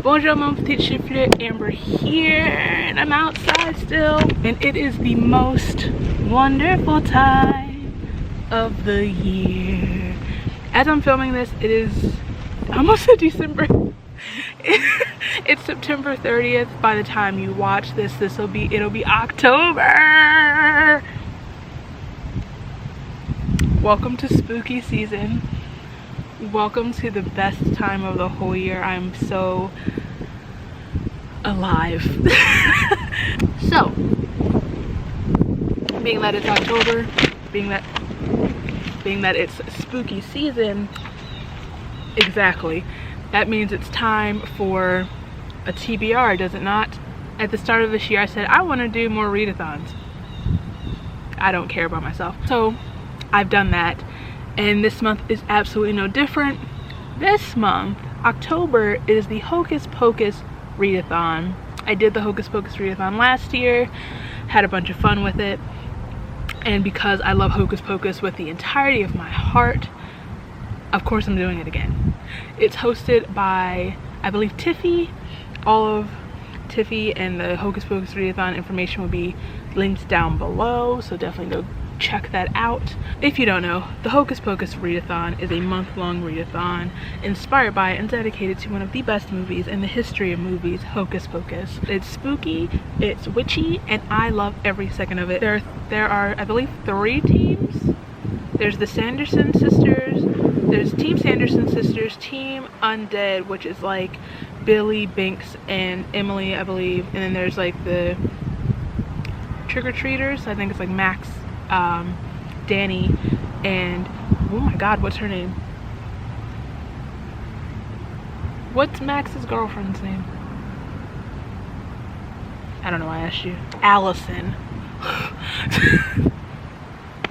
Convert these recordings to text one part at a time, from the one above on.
Bonjour mon petit chifleur, Amber here, and I'm outside still, and it is the most wonderful time of the year. As I'm filming this, it is almost December. It's September 30th. By the time you watch this, it'll be October. Welcome to spooky season. Welcome to the best time of the whole year. I'm so alive. So, being that it's October, being that it's spooky season, exactly, that means it's time for a TBR, does it not? At the start of this year, I said I want to do more readathons. I don't care about myself. So, I've done that. And this month is absolutely no different. This month, October, is the Hocus Pocus Readathon. I did the Hocus Pocus Readathon last year, had a bunch of fun with it, and because I love Hocus Pocus with the entirety of my heart, of course I'm doing it again. It's hosted by, I believe, Tiffy. All of Tiffy and the Hocus Pocus Readathon information will be linked down below, so definitely go check that out. If you don't know, the Hocus Pocus Readathon is a month-long readathon inspired by and dedicated to one of the best movies in the history of movies, Hocus Pocus. It's spooky, it's witchy, and I love every second of it. There are, I believe, 3 teams. There's the Sanderson Sisters, there's Team Sanderson Sisters, Team Undead, which is like Billy, Binks, and Emily, I believe, and then there's like the trick-or-treaters. I think it's like Max, Danny, and oh my god, what's her name? What's Max's girlfriend's name? I don't know, I asked you. Allison.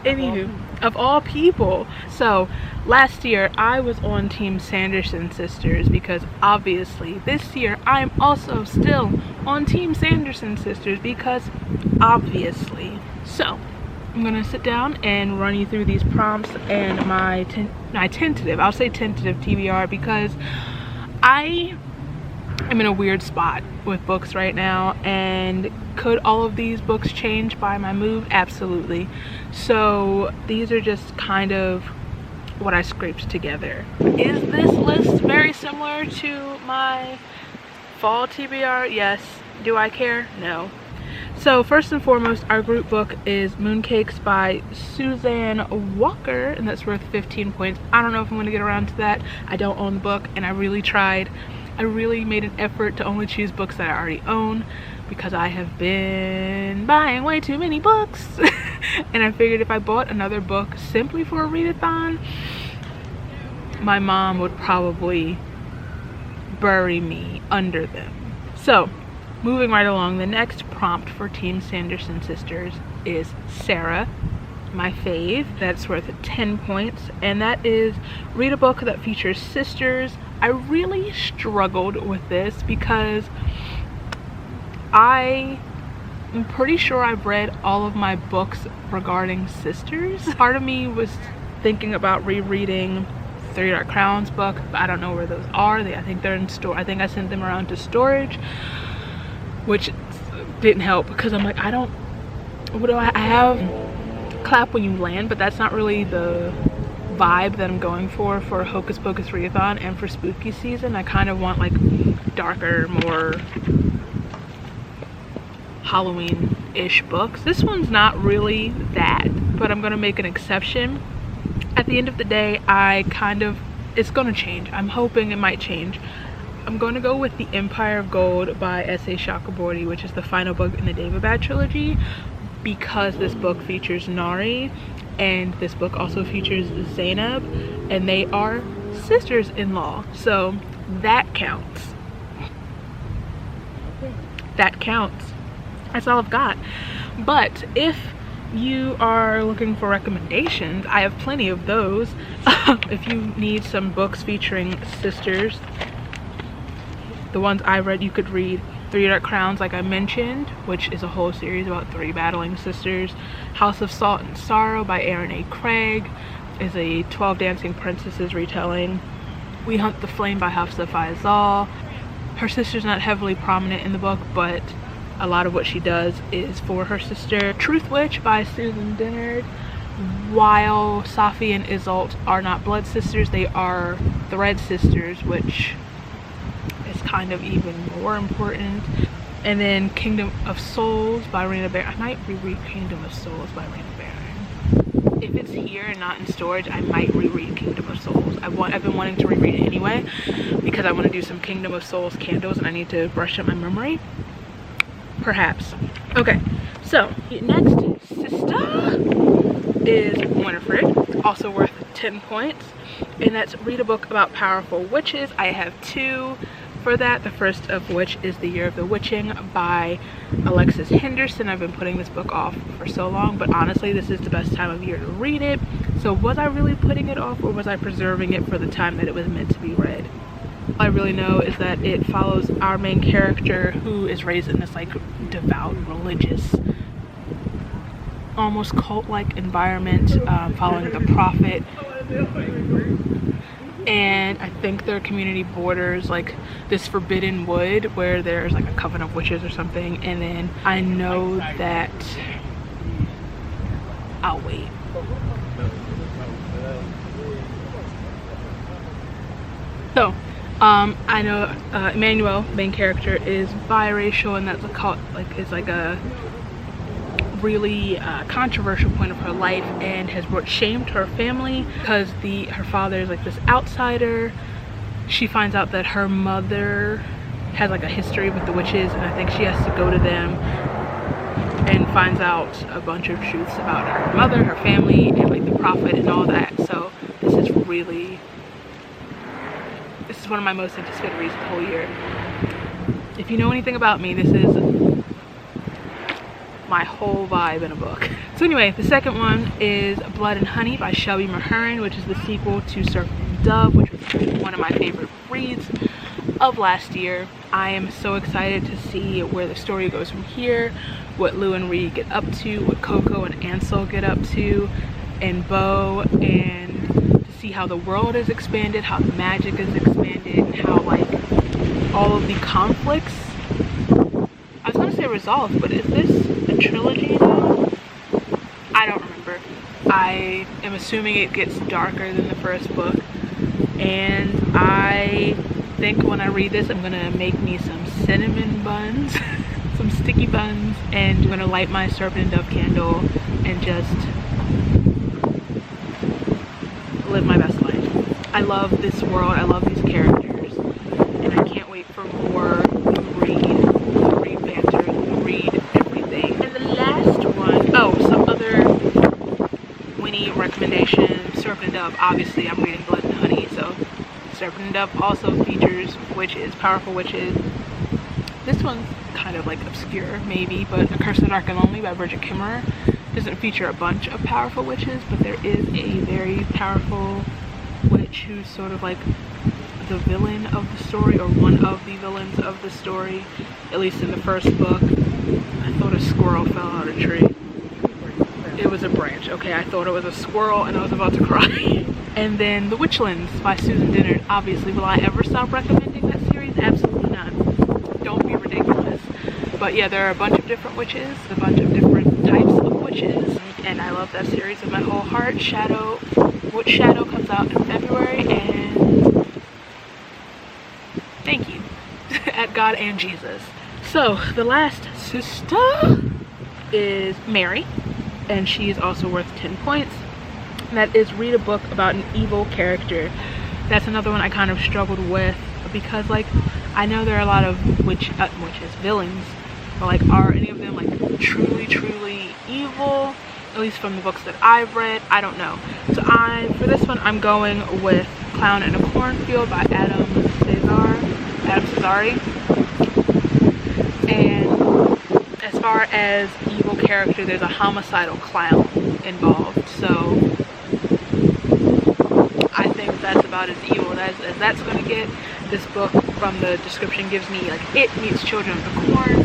Anywho, of all people. So last year I was on Team Sanderson Sisters because obviously this year I'm also still on Team Sanderson Sisters because obviously. So I'm gonna sit down and run you through these prompts and my tentative, I'll say tentative TBR, because I am in a weird spot with books right now, and could all of these books change by my mood? Absolutely. So these are just kind of what I scraped together. Is this list very similar to my fall TBR? Yes. Do I care? No. So first and foremost, our group book is Mooncakes by Suzanne Walker, and that's worth 15 points. I don't know if I'm going to get around to that. I don't own the book, and I really tried. I really made an effort to only choose books that I already own because I have been buying way too many books. And I figured if I bought another book simply for a readathon, my mom would probably bury me under them. So moving right along, the next prompt for Team Sanderson Sisters is Sarah, my fave. That's worth 10 points, and that is read a book that features sisters. I really struggled with this because I am pretty sure I've read all of my books regarding sisters. Part of me was thinking about rereading Three Dark Crowns book, but I don't know where those are. I think they're in store. I think I sent them around to storage, which didn't help because I'm like, what do I have? Clap when you land, but that's not really the vibe that I'm going for Hocus Pocus Readathon and for spooky season. I kind of want like darker, more Halloween-ish books. This one's not really that, but I'm gonna make an exception. At the end of the day, it's gonna change. I'm hoping it might change. I'm going to go with The Empire of Gold by S.A. Chakraborty, which is the final book in the Daevabad trilogy, because this book features Nari, and this book also features Zainab, and they are sisters-in-law, so that counts. That counts. That's all I've got. But if you are looking for recommendations, I have plenty of those. If you need some books featuring sisters, the ones I read, you could read Three Dark Crowns, like I mentioned, which is a whole series about 3 battling sisters. House of Salt and Sorrow by Aaron A. Craig is a 12 Dancing Princesses retelling. We Hunt the Flame by Hafsa Faizal. Her sister's not heavily prominent in the book, but a lot of what she does is for her sister. Truth Witch by Susan Dennard. While Safi and Isolde are not blood sisters, they are thread sisters, which is kind of even more important. And then Kingdom of Souls by Rena Barron. I might reread Kingdom of Souls by Rena Barron. If it's here and not in storage, I might reread Kingdom of Souls. I've been wanting to reread it anyway because I want to do some Kingdom of Souls candles and I need to brush up my memory. Perhaps. Okay, so next sister is Winifred, also worth 10 points, and that's read a book about powerful witches. I have 2 for that, the first of which is The Year of the Witching by Alexis Henderson. I've been putting this book off for so long, but honestly this is the best time of year to read it. So was I really putting it off, or was I preserving it for the time that it was meant to be read? All I really know is that it follows our main character, who is raised in this like devout, religious, almost cult-like environment, following the prophet. And I think their community borders like this forbidden wood where there's like a coven of witches or something. And then I know that I'll wait. So I know Emmanuel, main character, is biracial, and that's a cult, like is like a really controversial point of her life, and has brought shame to her family because her father is like this outsider. She finds out that her mother has like a history with the witches, and I think she has to go to them, and finds out a bunch of truths about her mother, her family, and like the prophet and all that. So this is one of my most anticipated reads the whole year. If you know anything about me, this is my whole vibe in a book. So anyway, the second one is Blood and Honey by Shelby Mahurin, which is the sequel to Serpent and Dove, which was one of my favorite reads of last year. I am so excited to see where the story goes from here, what Lou and Reed get up to, what Coco and Ansel get up to, and Bo, and to see how the world is expanded, how the magic is expanded, and how like all of the conflicts, I was gonna say resolved, but is this a trilogy now? I don't remember. I am assuming it gets darker than the first book, and I think when I read this I'm gonna make me some cinnamon buns some sticky buns, and I'm gonna light my Serpent and Dove candle and just live my best life. I love this world, I love these characters, and I can't wait for more read banter, read everything. And the last one, oh, some other Winnie recommendation, Serpent and Dove. Obviously I'm reading Blood and Honey, so Serpent and Dove also features witches, powerful witches. This one's kind of like obscure maybe, but A Curse of the Dark and Lonely by Bridget Kimmerer doesn't feature a bunch of powerful witches, but there is a very powerful witch who's sort of like the villain of the story, or one of the villains of the story, at least in the first book. I thought a squirrel fell out of a tree. It was a branch. Okay, I thought it was a squirrel and I was about to cry. And then The Witchlands by Susan Dennard. Obviously, will I ever stop recommending that series? Absolutely not. Don't be ridiculous. But yeah, there are a bunch of different witches, a bunch of different types of witches, and I love that series with my whole heart. Witch Shadow comes out in February, and thank you at God and Jesus. So the last sister is Mary, and she is also worth 10 points. And that is read a book about an evil character. That's another one I kind of struggled with, because like I know there are a lot of witches, villains, but like are any of them like truly evil? At least from the books that I've read, I don't know. So for this one I'm going with Clown in a Cornfield by Adam Cesari. And as far as evil character, there's a homicidal clown involved, so I think that's about as evil as that's going to get. This book, from the description, gives me like it meets Children of the Corn,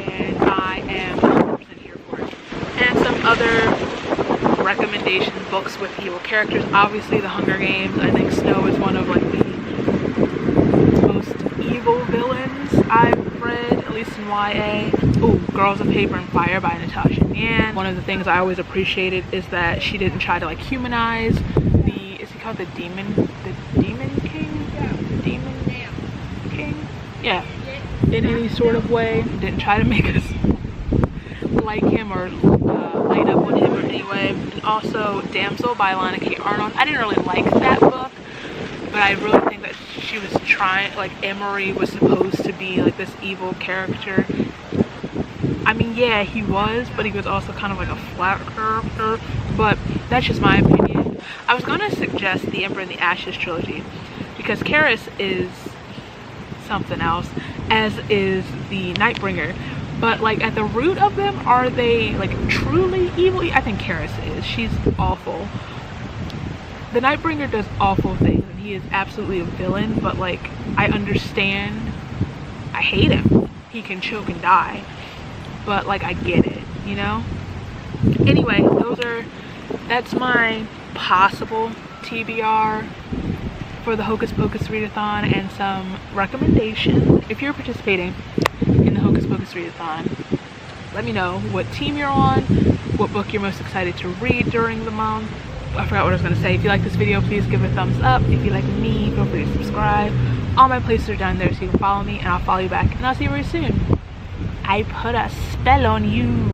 and I am 100% here for it. And some other recommendation books with evil characters. Obviously The Hunger Games. I think Snow is one of like the most evil evil villains I've read, at least in YA. Ooh, Girls of Paper and Fire by Natasha Nan. One of the things I always appreciated is that she didn't try to like humanize the, is he called the Demon King? Yeah. The Demon King? Yeah. In any sort of way. Didn't try to make us like him or light up on him in any way. And also Damsel by Alana K. Arnold. I didn't really like that book, but I really think that she was trying, like Amory was supposed to be like this evil character. I mean, yeah, he was, but he was also kind of like a flat character, but that's just my opinion. I was gonna suggest the Emperor in the Ashes trilogy because Karis is something else, as is the Nightbringer, but like at the root of them, are they like truly evil? I think Karis is. She's awful. The Nightbringer does awful things and he is absolutely a villain, but like I understand, I hate him. He can choke and die, but like I get it, you know? Anyway, that's my possible TBR for the Hocus Pocus readathon and some recommendations. If you're participating in the Hocus Pocus readathon, let me know what team you're on, what book you're most excited to read during the month. I forgot what I was going to say. If you like this video, please give it a thumbs up. If you like me, feel free to subscribe. All my places are down there so you can follow me, and I'll follow you back, and I'll see you very soon. I put a spell on you.